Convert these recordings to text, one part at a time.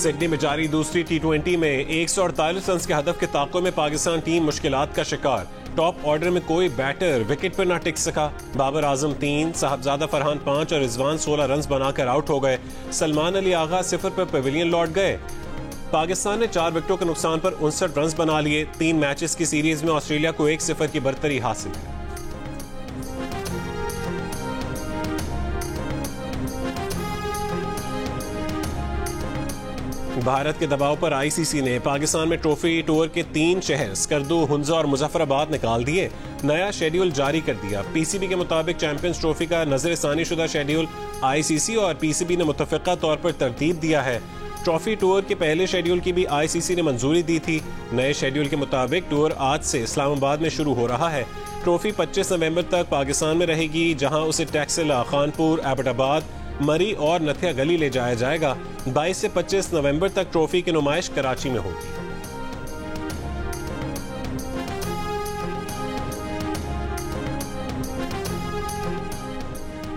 Sydney में जारी दूसरी T20 में 148 रन के हदफ के ताक़ो में पाकिस्तान टीम मुश्किलात का शिकार। टॉप ऑर्डर में कोई बैटर विकेट पर न टिक सका। बाबर आजम 3, साहबजादा फरहान 5 और रिजवान 16 रन बनाकर आउट हो गए। सलमान अली आगा 0 पर पवेलियन लौट गए। पाकिस्तान ने 4 विकेटों के नुकसान पर 59 रन बना लिए। 3 मैचेस की सीरीज में ऑस्ट्रेलिया को 1-0 की बरतरी हासिल है। भारत के दबाव पर आईसीसी ने पाकिस्तान में ट्रॉफी टूर के 3 शहर स्कर्दू, हुंजा और मुजफ्फराबाद निकाल दिए। नया शेड्यूल जारी कर दिया। पीसीबी के मुताबिक चैंपियंस ट्रॉफी का नजरसानी शुदा शेड्यूल आईसीसी और पीसीबी ने मुतफिका तौर पर तरतीब दिया है। ट्रॉफी टूर के पहले शेड्यूल की भी आईसीसी ने मंजूरी दी थी। नए शेड्यूल के मुताबिक टूर आज से इस्लामाबाद में शुरू हो रहा है। ट्रॉफी 25 नवंबर तक पाकिस्तान में रहेगी, जहां उसे टैक्सिला, खानपुर, एबटाबाद, मरी और नथिया गली ले जाया जाएगा। 22 से 25 नवंबर तक ट्रॉफी की नुमाइश कराची में होगी।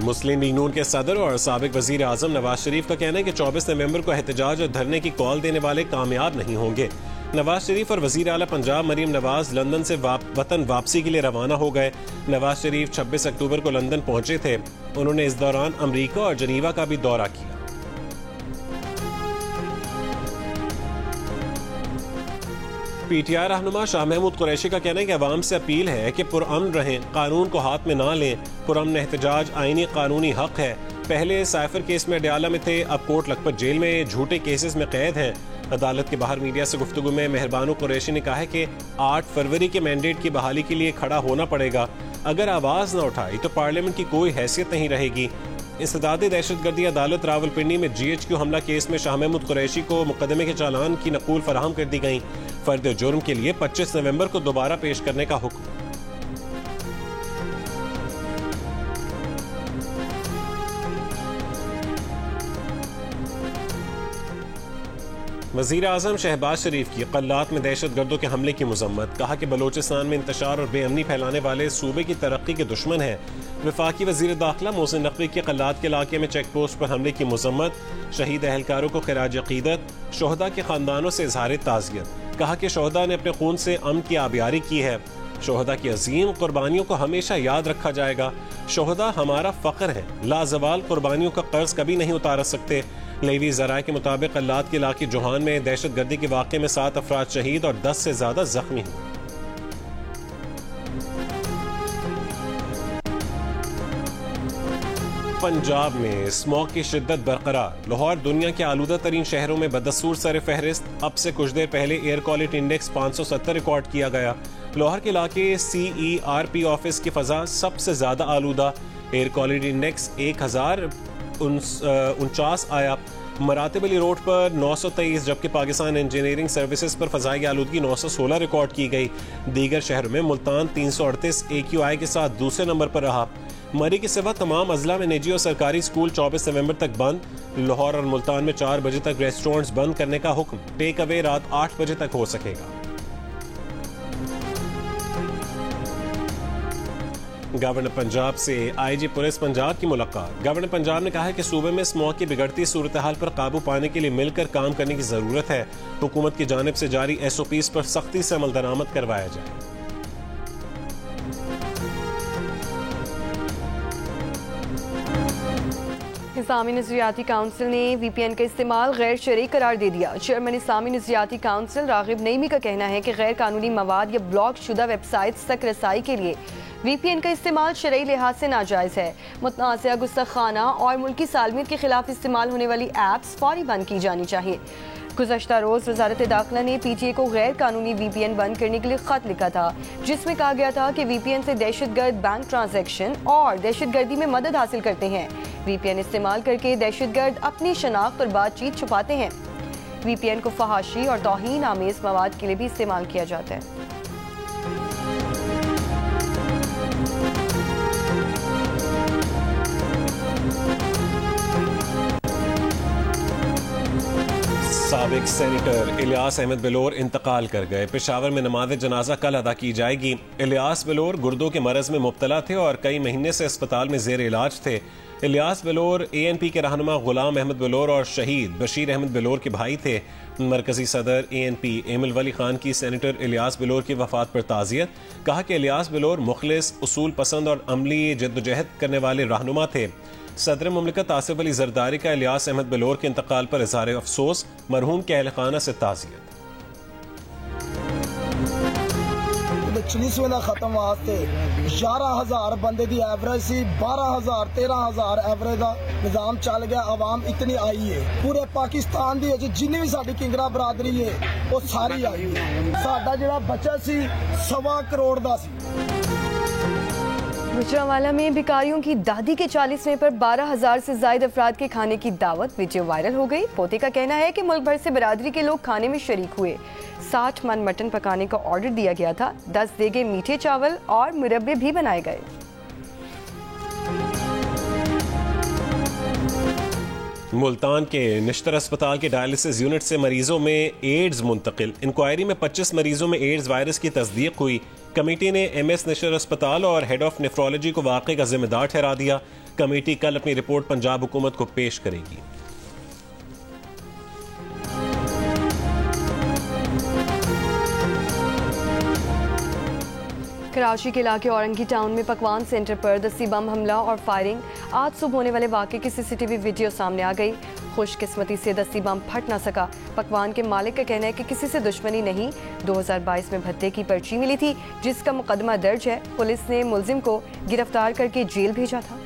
मुस्लिम लीग नून के सदर और साबिक वजीर आजम नवाज शरीफ का कहना है कि 24 नवंबर को एहतजाज और धरने की कॉल देने वाले कामयाब नहीं होंगे। नवाज शरीफ और वजीर आला पंजाब मरीम नवाज लंदन से वतन वापसी के लिए रवाना हो गए। नवाज शरीफ 26 अक्टूबर को लंदन पहुंचे थे। उन्होंने इस दौरान अमरीका और जनीवा का भी दौरा किया। पीटीआई रहनुमा शाह महमूद कुरैशी का कहना है कि अवाम से अपील है कि पुरअमन रहें, कानून को हाथ में ना लें। पुरअमन एहतजाज आईनी कानूनी हक है। पहले साइफर केस में अडयाला में थे, अब कोट लखपत जेल में झूठे केसेस में कैद हैं। अदालत के बाहर मीडिया से गुफ्तगू में मेहरबानो कुरैशी ने कहा है कि 8 फरवरी के मैंडेट की बहाली के लिए खड़ा होना पड़ेगा। अगर आवाज न उठाई तो पार्लियामेंट की कोई हैसियत नहीं रहेगी। इस्तेदादी दहशतगर्दी अदालत रावलपिंडी में GHQ हमला केस में शाह महमूद कुरैशी को मुकदमे के चालान की नकूल फराहम कर दी गई। फर्द जुर्म के लिए 25 नवंबर को दोबारा पेश करने का हुक्म। वज़ीर आज़म शहबाज शरीफ की क़ल्लात में दहशतगर्दों के हमले की मज़म्मत। कहा कि बलोचिस्तान में इंतशार और बेअमनी फैलाने वाले सूबे की तरक्की के दुश्मन हैं। वफाकी वज़ीर दाखिला मोहसिन नकवी के क़ल्लात के इलाके में चेक पोस्ट पर हमले की मज़म्मत। शहीद अहलकारों को खिराज अक़ीदत। शोहदा के ख़ानदानों से इज़हार ताज़ियत। कहा कि शोहदा ने अपने खून से अमन की आबियारी की है। शोहदा की अजीम कुर्बानियों को हमेशा याद रखा जाएगा। शोहदा हमारा फ़ख्र है। लाजवाल कुर्बानियों का कर्ज कभी नहीं उतार सकते। लेवी ज़राए के मुताबिक क़ल्लात के इलाके जोहान में दहशतगर्दी के वाक़े में 7 अफराद शहीद और 10 से ज़्यादा जख्मी हुए। पंजाब में स्मॉग की शिद्दत बरकरार। लाहौर दुनिया के आलूदा तरीन शहरों में बदस्तूर सर फहरिस्त। अब से कुछ देर पहले एयर क्वालिटी इंडेक्स 570 रिकॉर्ड किया गया। लाहौर के इलाके CERP ऑफिस की फ़ज़ा सबसे ज़्यादा आलूदा। एयर क्वालिटी इंडेक्स 1049 आया। मरातिब अली रोड पर 923, जबकि पाकिस्तान इंजीनियरिंग सर्विसेज पर फ़ज़ाई आलूदगी 916 रिकॉर्ड की गई। दीगर शहरों में मुल्तान 338 AQI के साथ दूसरे नंबर पर रहा। मरी के सिवा तमाम अजला में निजी और सरकारी स्कूल 24 नवंबर तक बंद। लाहौर और मुल्तान में 4 बजे तक रेस्टोरेंट्स बंद करने का हुक्म। टेक अवे रात 8 बजे तक हो सकेगा। गवर्नर पंजाब से IG पुलिस पंजाब की मुलाकात। गवर्नर पंजाब ने कहा है कि सूबे में स्मॉग की बिगड़ती सूरत हाल पर काबू पाने के लिए मिलकर काम करने की जरूरत है। हुकूमत की जानिब से जारी SOPs पर सख्ती से अमल दरामद करवाया जाए। इस्लामी नज़रियाती काउंसिल ने VPN का इस्तेमाल गैर शरई करार दे दिया। चेयरमैन इस्लामी नज़रियाती काउंसिल रागिब नईमी का कहना है कि गैर कानूनी मवाद या ब्लॉक शुदा वेबसाइट्स तक रसाई के लिए VPN का इस्तेमाल शरई लिहाज से नाजायज़ है। मुतनाज़ा गुस्तखाना और मुल्की सालमियत के खिलाफ इस्तेमाल होने वाली ऐप्स फौरी बंद की जानी चाहिए। गुज़श्ता रोज़ वज़ारत दाखिला ने PTA को गैर कानूनी VPN बंद करने के लिए ख़त लिखा था, जिसमें कहा गया था कि VPN से दहशतगर्द बैंक ट्रांजैक्शन और दहशतगर्दी में मदद हासिल करते हैं। VPN इस्तेमाल करके दहशतगर्द अपनी शनाख्त और बातचीत छुपाते हैं। VPN को फहाशी और तौहीन आमेज मवाद के लिए भी इस्तेमाल किया जाता है। साबिक सेनेटर इलियास अहमद बलोर इंतकाल कर गए। पेशावर में नमाज जनाजा कल अदा की जाएगी। इलियास बलोर गुर्दों के मरज में मुब्तला थे और कई महीने से अस्पताल में जेर इलाज थे। इलियास बलोर ANP के रहनुमा गुलाम अहमद बलोर और शहीद बशीर अहमद बलोर के भाई थे। मरकजी सदर ANP एमिल वली खान की सेनेटर इलियास बलोर की वफात पर ताज़ियत। कहा कि इलियास बलोर मुखलिस, उसूल पसंद और अमली जद्दोजहद करने वाले रहनुमा थे। सदर मुमलिकत आसिफ अली जरदारी का इलियास अहमद बलोर के इंतकाल पर इज़हार अफसोस। मरहूम के अहल खाना से ताज़ियत। खत्म वास्ते 11,000 बंदे की एवरेज सी, 12,000 13,000 एवरेज का निजाम चल गया। आवाम इतनी आई है, पूरे पाकिस्तान की जिन्नी भी साडी किंगरा बरादरी है वो सारी आई है। साडा जिहड़ा बचत सी 1.25 करोड़ का सी। गुजरांवाला में भिखारियों की दादी के 40वें पर 12,000 से ज्यादा अफराद के खाने की दावत। वीडियो वायरल हो गई। पोते का कहना है कि मुल्क भर से बरादरी के लोग खाने में शरीक हुए। 60 मन मटन पकाने का ऑर्डर दिया गया था। 10 देगे मीठे चावल और मुरब्बे भी बनाए गए। मुल्तान के निश्तर अस्पताल के डायलिसिस यूनिट से मरीजों में एड्स मुंतकिल। इंक्वायरी में 25 मरीजों में एड्स वायरस की तस्दीक हुई। कमेटी ने MS निश्तर अस्पताल और हेड ऑफ नेफ्रोलॉजी को वाक़े का जिम्मेदार ठहरा दिया। कमेटी कल अपनी रिपोर्ट पंजाब हुकूमत को पेश करेगी। कराची के इलाके औरंगी टाउन में पकवान सेंटर पर दस्ती बम हमला और फायरिंग। आज सुबह होने वाले वाक़े की CCTV वीडियो सामने आ गई। खुशकिस्मती से दस्ती बम फट ना सका। पकवान के मालिक का कहना है कि किसी से दुश्मनी नहीं। 2022 में भत्ते की पर्ची मिली थी जिसका मुकदमा दर्ज है। पुलिस ने मुलजिम को गिरफ्तार करके जेल भेजा था।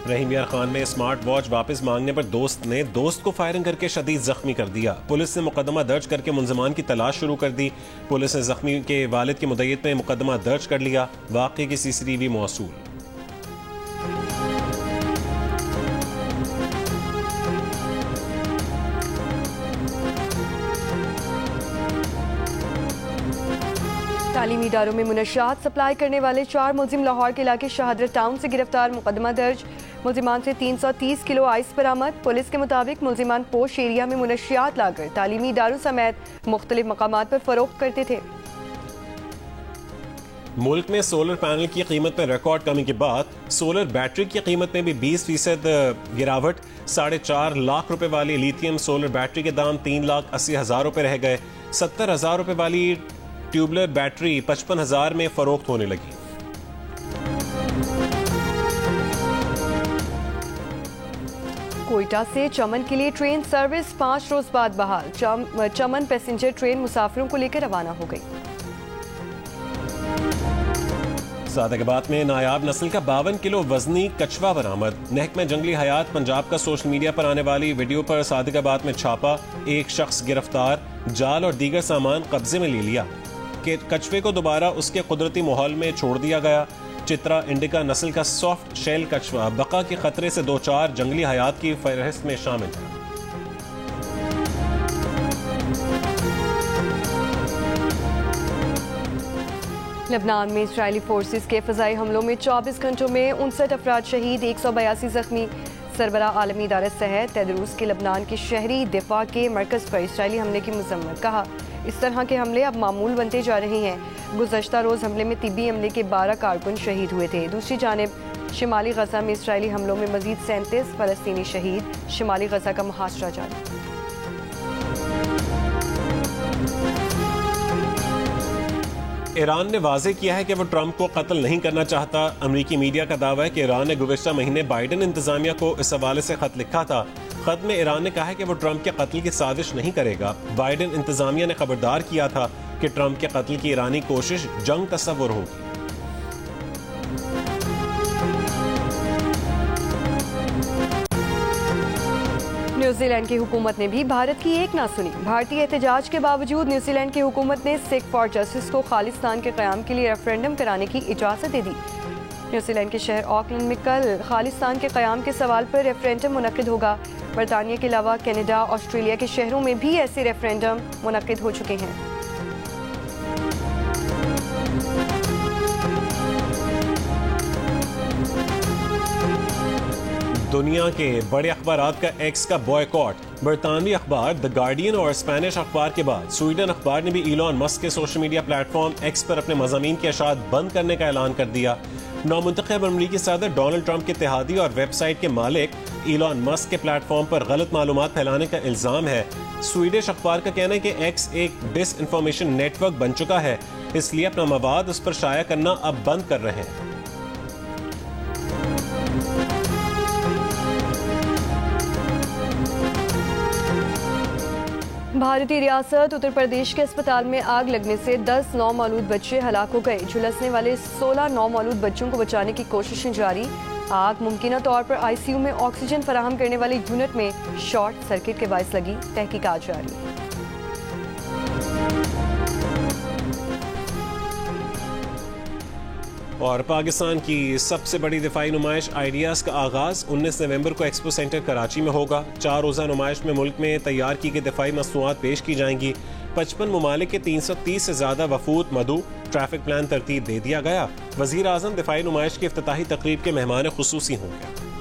रहीम यार खान में स्मार्ट वॉच वापस मांगने पर दोस्त ने दोस्त को फायरिंग करके शदीद जख्मी कर दिया। पुलिस ने मुकदमा दर्ज करके मुलजमान की तलाश शुरू कर दी। पुलिस ने जख्मी के वालिद की मुद्दत में मुकदमा दर्ज कर लिया। वाक़े की CCTV मौसूल। तालीमी इदारों में मुनशियात सप्लाई करने वाले 4 मुलजिम लाहौर के इलाके शहादत टाउन से गिरफ्तार। मुकदमा दर्ज। मुलजिमान से 330 किलो आइस बरामद। पुलिस के मुताबिक मुलजिमान पोश एरिया में मुनशियात लाकर तालीमी इदारों समेत मुख्तलिफ मकामात पर फरोख्त करते थे। मुल्क में सोलर पैनल की कीमत में रिकॉर्ड कमी के बाद सोलर बैटरी की कीमत में भी 20% गिरावट। 4.5 लाख रुपए वाली लिथियम सोलर बैटरी के दाम 3,80,000 रुपए रह गए। 70,000 रुपए वाली ट्यूबलर बैटरी 55,000 में फरोख्त होने लगी। कोयटा से चमन के लिए ट्रेन सर्विस 5 रोज बाद बहाल। चमन पैसेंजर ट्रेन मुसाफिरों को लेकर रवाना हो गई। सादगाबाद में नायाब नस्ल का 52 किलो वजनी कछवा बरामद। महकमा जंगली हयात पंजाब का सोशल मीडिया पर आने वाली वीडियो पर सादगाबाद में छापा। एक शख्स गिरफ्तार। जाल और दीगर सामान कब्जे में ले लिया। के कछवे को दोबारा उसके कुदरती माहौल में छोड़ दिया गया। चित्रा इंडिका नस्ल का सॉफ्ट शेल कछवा बका के खतरे से 2-4 जंगली हयात की फहरिस्त में शामिल है। लेबनान में इजरायली फोर्सेस के फ़ज़ाई हमलों में 24 घंटों में 59 अफराद शहीद, 182 जख्मी। सरबरा आलमी इदारा सेहत तेदरूस के लेबनान के शहरी दिफा के मरकज़ पर इजरायली हमले की मज़म्मत। कहा इस तरह के हमले अब मामूल बनते जा रहे हैं। गुज़श्ता रोज़ हमले में तिब्बी हमले के 12 कारकुन शहीद हुए थे। दूसरी जानिब शिमाली गजा में इजरायली हमलों में मजीद 37 फ़लस्तीनी शहीद। शिमाली गजा का मुहासरा जारी। ईरान ने वाजे किया है कि वो ट्रंप को कत्ल नहीं करना चाहता। अमरीकी मीडिया का दावा है कि ईरान ने गुज़श्ता महीने बाइडेन इंतजामिया को इस हवाले से खत लिखा था। खत में ईरान ने कहा है कि वो ट्रंप के कत्ल की साजिश नहीं करेगा। बाइडेन इंतजामिया ने खबरदार किया था कि ट्रंप के कत्ल की ईरानी कोशिश जंग तस्वुर होगी। न्यूजीलैंड की हुकूमत ने भी भारत की एक ना सुनी। भारतीय एहतजाज के बावजूद न्यूजीलैंड की हुकूमत ने सिख फॉर जस्टिस को खालिस्तान के क़याम के लिए रेफरेंडम कराने की इजाज़त दे दी। न्यूजीलैंड के शहर ऑकलैंड में कल खालिस्तान के क़याम के सवाल पर रेफरेंडम मुनक़िद होगा। बरतानिया के अलावा कनाडा, ऑस्ट्रेलिया के शहरों में भी ऐसे रेफरेंडम मुनक़िद हो चुके हैं। दुनिया के बड़े अखबारात का एक्स का बॉयकॉट। बरतानवी अखबार द गार्डियन और स्पेनिश अखबार के बाद स्वीडन अखबार ने भी इलॉन मस्क के सोशल मीडिया प्लेटफॉर्म एक्स पर अपने मज़ामीन के अशात बंद करने का ऐलान कर दिया। नौमुंतखब अमरीकी सदर डोनाल्ड ट्रंप के इत्तेहादी और वेबसाइट के मालिक इलॉन मस्क के प्लेटफॉर्म पर गलत मालूमात फैलाने का इल्जाम है। स्वीडिश अखबार का कहना है कि एक्स एक डिस इन्फॉर्मेशन नेटवर्क बन चुका है, इसलिए अपना मवाद उस पर शाया करना अब बंद कर रहे हैं। भारतीय रियासत उत्तर प्रदेश के अस्पताल में आग लगने से 10 नौमौलूद बच्चे हलाक हो गए। झुलसने वाले 16 नौमौलूद बच्चों को बचाने की कोशिशें जारी। आग मुमकिन तौर पर आईसीयू में ऑक्सीजन फराहम करने वाले यूनिट में शॉर्ट सर्किट के बायस लगी। तहकीकात जारी। और पाकिस्तान की सबसे बड़ी दिफाई नुमाइश आइडियाज़ का आगाज़ 19 नवंबर को एक्सपो सेंटर कराची में होगा। 4 रोज़ा नुमाइश में मुल्क में तैयार की गई दिफाई मसनूआत पेश की जाएंगी। 55 ममालिक के 330 से ज़्यादा वफूद मदू। ट्रैफिक प्लान तरतीब दे दिया गया। वज़ीर आज़म दिफाई नुमाइश की इफ्तिताही तकरीब के मेहमान खुसूसी होंगे।